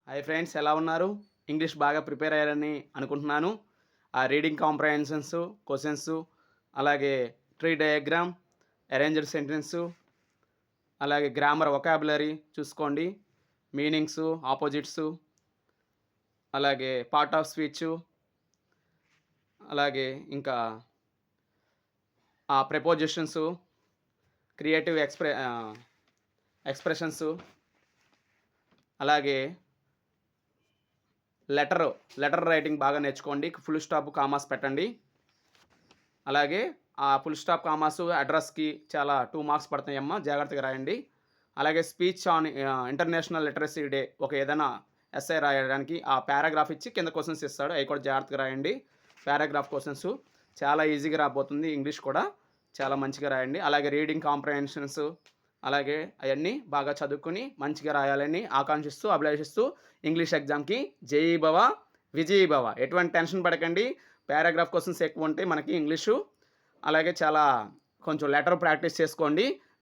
Hi friends, ఎలా ఉన్నారు? English బాగా ప్రిపేర్ అయ్యారని అనుకుంటున్నాను. ఆ రీడింగ్ కాంప్రహెన్షన్స్, క్వెషన్స్, అలాగే ట్రీ డయాగ్రామ్, అరేంజ్డ్ సెంటెన్సు, అలాగే గ్రామర్, వొకాబులరీ చూసుకోండి. మీనింగ్సు, ఆపోజిట్సు, అలాగే పార్ట్ ఆఫ్ స్పీచు, అలాగే ఇంకా ప్రిపోజిషన్సు, క్రియేటివ్ ఎక్స్‌ప్రెషన్సు, అలాగే లెటర్ రైటింగ్ బాగా నేర్చుకోండి. ఫుల్ స్టాప్, కామాస్ పెట్టండి. అలాగే ఆ ఫుల్ స్టాప్, కామాసు అడ్రస్‌కి చాలా 2 మార్క్స్ పడతాయమ్మా. జాగ్రత్తగా రాయండి. అలాగే speech on international literacy day ఒక ఏదైనా ఎస్సై రాయడానికి ఆ పారాగ్రాఫ్ ఇచ్చి కింద క్వెషన్స్ ఇస్తాడు. అవి కూడా జాగ్రత్తగా రాయండి. పారాగ్రాఫ్ క్వెషన్స్ చాలా ఈజీగా రాబోతుంది. ఇంగ్లీష్ కూడా చాలా మంచిగా రాయండి. అలాగే రీడింగ్ కాంప్రహెన్షన్స్, అలాగే అయన్నీ బాగా చదువుకొని మంచిగా రాయాలని ఆకాంక్షిస్తూ, అభిలాషిస్తూ ఇంగ్లీష్ ఎగ్జామ్‌కి జై భవ, విజయీ భవ. ఎటువంటి టెన్షన్ పడకండి. పారాగ్రాఫ్ క్వెషన్స్ ఎక్కువుంటాయి మనకి ఇంగ్లీషు. అలాగే చాలా కొంచెం లెటర్ ప్రాక్టీస్ చేసుకోండి.